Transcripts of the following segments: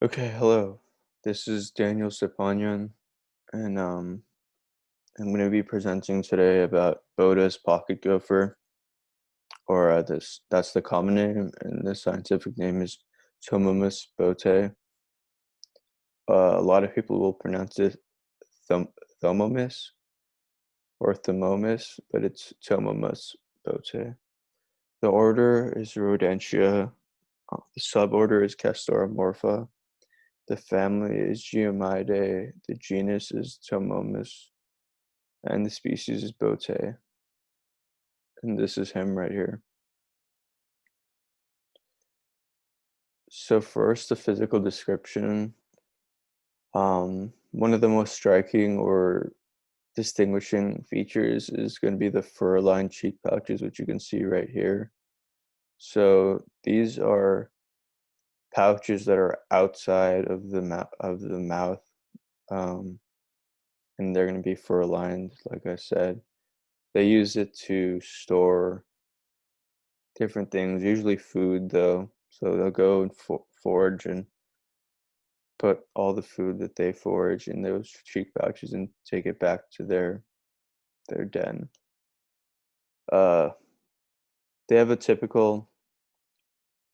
Okay, hello. This is Daniel Stepanyan, and I'm going to be presenting today about Boda's pocket gopher, or that's the common name, and the scientific name is Thomomys Bottae. A lot of people will pronounce it thom Thomomys or Thomomys, but it's Thomomys Bottae. The order is Rodentia. The suborder is Castoromorpha. The family is Geomidae. The genus is Thomomys. And the species is Bote, and this is him right here. So first, the physical description. One of the most striking or distinguishing features is going to be the fur-lined cheek pouches, which you can see right here. So these are pouches that are outside of the mouth, um, and they're going to be fur-lined, like I said. They use it to store different things, usually food though. So they'll go and forage and put all the food that they forage in those cheek pouches and take it back to their den. Uh, they have a typical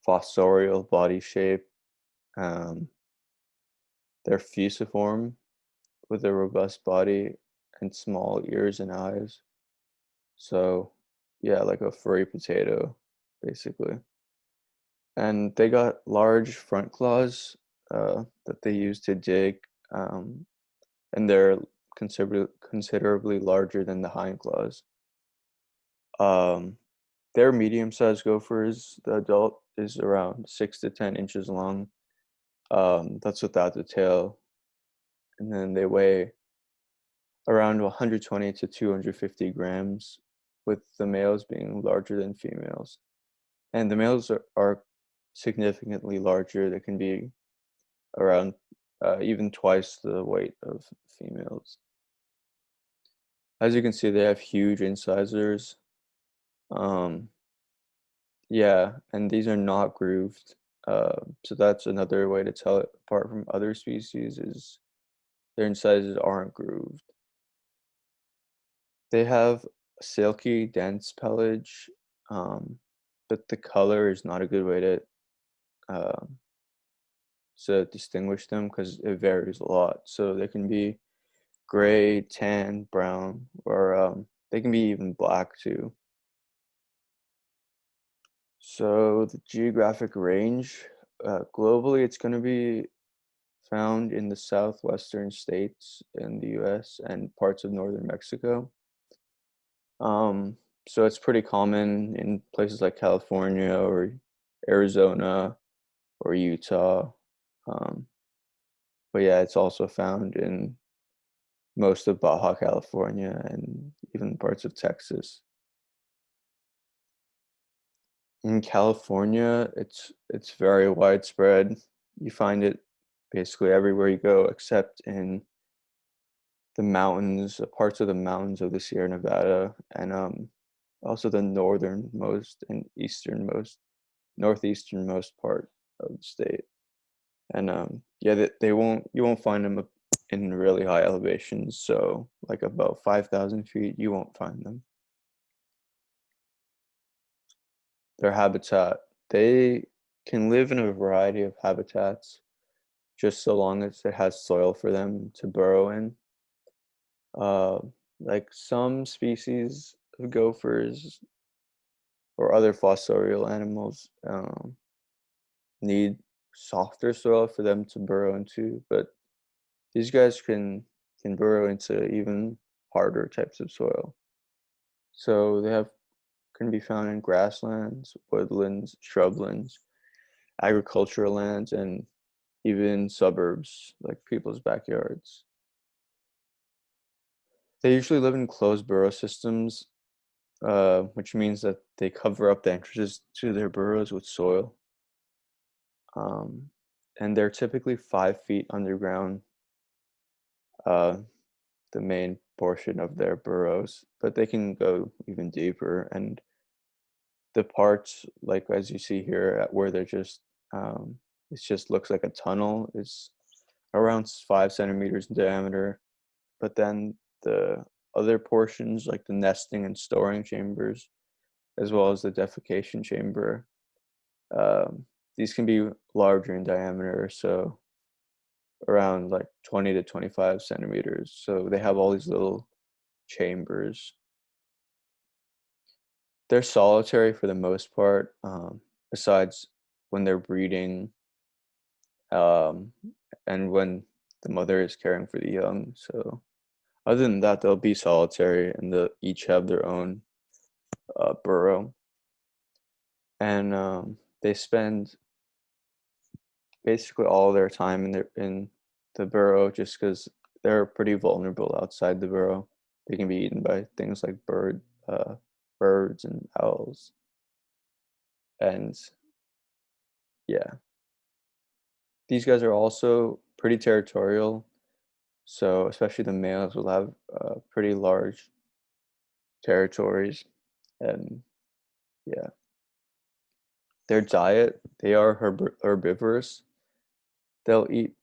fossorial body shape. Um, they're fusiform with a robust body and small ears and eyes. So, yeah, like a furry potato, basically. And they got large front claws that they use to dig, um, and they're considerably larger than the hind claws. Um, they're medium-sized gophers. The adult is around 6 to 10 inches long. That's without the tail, and then they weigh around 120 to 250 grams, with the males being larger than females. And the males are significantly larger. They can be around even twice the weight of females. As you can see, they have huge incisors. Um, yeah, and these are not grooved. So that's another way to tell it apart from other species is their incisors aren't grooved. They have silky, dense pelage, um, but the color is not a good way um, to distinguish them because it varies a lot. So they can be gray, tan, brown, or they can be even black too. So the geographic range, globally, it's going to be found in the southwestern states in the US and parts of northern Mexico. Um, so it's pretty common in places like California or Arizona or Utah. Um, but yeah, it's also found in most of Baja California and even parts of Texas. In California, it's very widespread. You find it basically everywhere you go, except in the mountains, parts of the mountains of the Sierra Nevada, and also the northernmost and easternmost, northeasternmost part of the state. And yeah, they won't you won't find them in really high elevations. So like about 5,000 feet, you won't find them. Their habitat, they can live in a variety of habitats, just so long as it has soil for them to burrow in. Uh, like some species of gophers or other fossorial animals need softer soil for them to burrow into, but these guys can burrow into even harder types of soil. So they have can be found in grasslands, woodlands, shrublands, agricultural lands, and even suburbs like people's backyards. They usually live in closed burrow systems, which means that they cover up the entrances to their burrows with soil. Um, and they're typically 5 feet underground, uh, the main portion of their burrows, but they can go even deeper. And the parts, like as you see here, where they're just It just looks like a tunnel. It's around 5 centimeters in diameter, but then the other portions, like the nesting and storing chambers, as well as the defecation chamber, um, these can be larger in diameter, so around like 20 to 25 centimeters. So they have all these little chambers. They're solitary for the most part, besides when they're breeding, um, and when the mother is caring for the young. So other than that, they'll be solitary and they'll each have their own burrow. And they spend basically all their time in the burrow just because they're pretty vulnerable outside the burrow. They can be eaten by things like birds and owls. And yeah, these guys are also pretty territorial. So especially the males will have pretty large territories. And yeah, their diet, they are herbivorous. They'll eat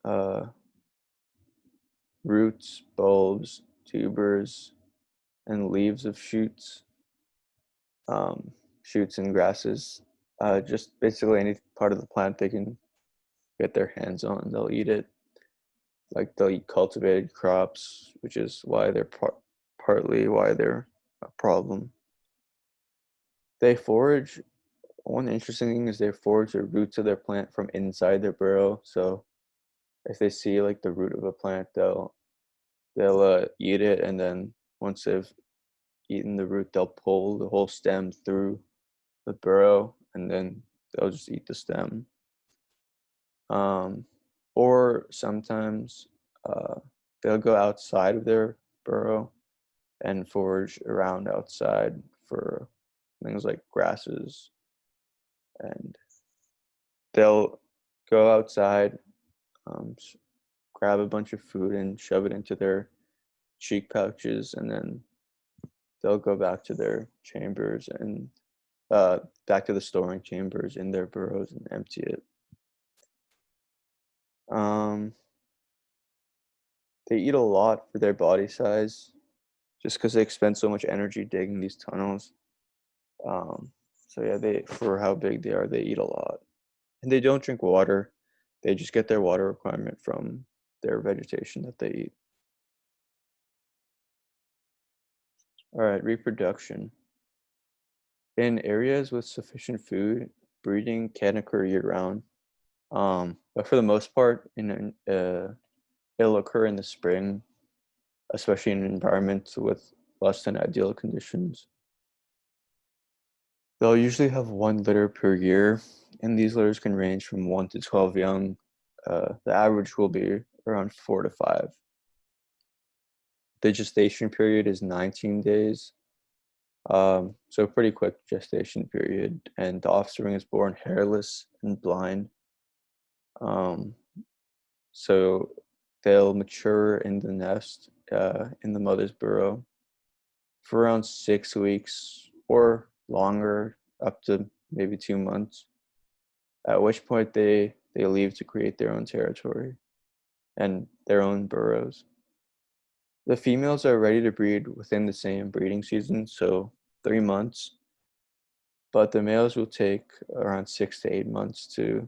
roots, bulbs, tubers, and leaves of um, shoots and grasses. Just basically any part of the plant they can get their hands on, they'll eat it. Like they'll eat cultivated crops, which is why they're partly why they're a problem. They forage. One interesting thing is they forage the roots of their plant from inside their burrow. So if they see like the root of a plant, they'll eat it, and then once they've eaten the root, they'll pull the whole stem through the burrow, and then they'll just eat the stem. Um, or sometimes uh, they'll go outside of their burrow and forage around outside for things like grasses, and they'll go outside, um, grab a bunch of food and shove it into their cheek pouches, and then they'll go back to their chambers and back to the storing chambers in their burrows and empty it. Um, they eat a lot for their body size, just because they expend so much energy digging these tunnels. Um, so yeah, they for how big they are, they eat a lot, and they don't drink water. They just get their water requirement from their vegetation that they eat. All right, reproduction. In areas with sufficient food, breeding can occur year-round. But for the most part, it'll occur in the spring, especially in environments with less than ideal conditions. They'll usually have one litter per year, and these litters can range from 1 to 12 young. The average will be around 4 to 5. The gestation period is 19 days, so pretty quick gestation period, and the offspring is born hairless and blind. Um, so they'll mature in the nest in the mother's burrow for around 6 weeks or longer, up to maybe 2 months. At which point they leave to create their own territory and their own burrows. The females are ready to breed within the same breeding season, so 3 months, but the males will take around 6 to 8 months to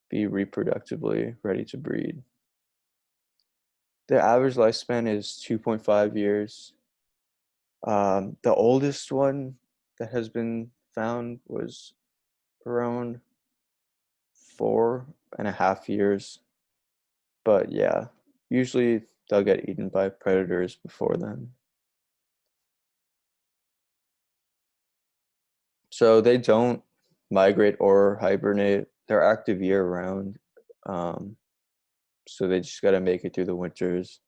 be reproductively ready to breed. The average lifespan is 2.5 years. The oldest one that has been found was around 4.5 years. But yeah, usually they'll get eaten by predators before then. So they don't migrate or hibernate. They're active year round. Um, so they just got to make it through the winters.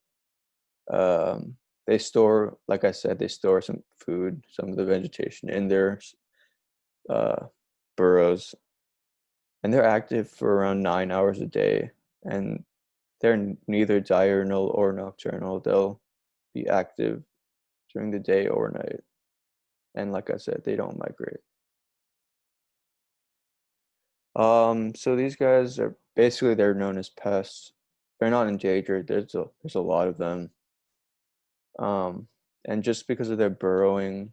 They store, like I said, they store some food, some of the vegetation in their uh, burrows, and they're active for around 9 hours a day. And they're neither diurnal or nocturnal. They'll be active during the day or night. And like I said, they don't migrate. So these guys are basically they're known as pests. They're not endangered. There's a lot of them. Um, and just because of their burrowing,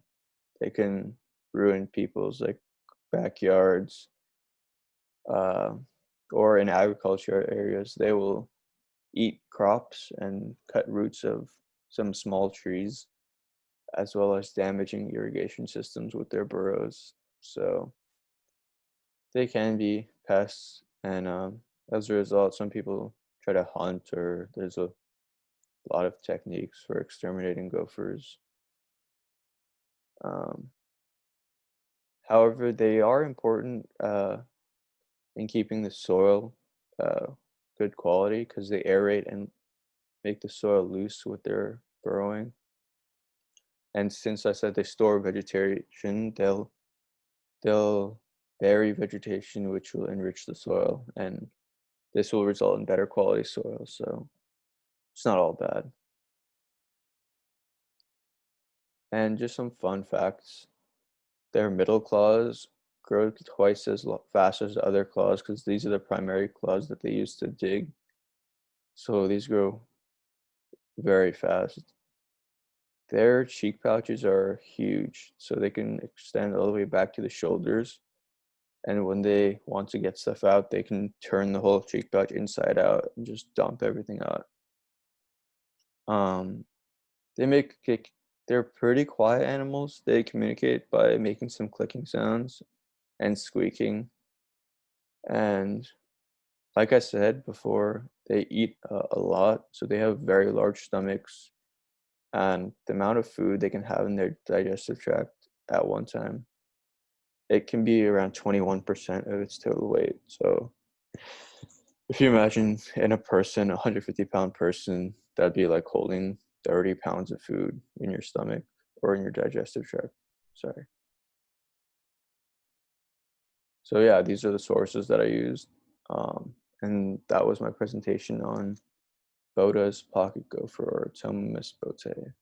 they can ruin people's like backyards, uh, or in agriculture areas. They will eat crops and cut roots of some small trees, as well as damaging irrigation systems with their burrows. So they can be pests, and as a result, some people try to hunt, or there's a lot of techniques for exterminating gophers. Um, However, they are important in keeping the soil uh, good quality because they aerate and make the soil loose with their burrowing. And since I said they store vegetation, they'll bury vegetation, which will enrich the soil, and this will result in better quality soil. So it's not all bad. And just some fun facts: their middle claws grow twice as fast as the other claws because these are the primary claws that they use to dig. So these grow very fast. Their cheek pouches are huge, so they can extend all the way back to the shoulders. And when they want to get stuff out, they can turn the whole cheek pouch inside out and just dump everything out. Um, they're pretty quiet animals. They communicate by making some clicking sounds and squeaking. And like I said before, they eat a lot, so they have very large stomachs. And the amount of food they can have in their digestive tract at one time, it can be around 21% of its total weight. So if you imagine in a person, a 150-pound person, that'd be like holding 30 pounds of food in your stomach or in your digestive tract. Sorry. So yeah, these are the sources that I used. And that was my presentation on Boda's pocket gopher or Thomomys bottae.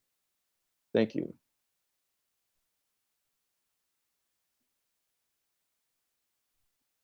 Thank you.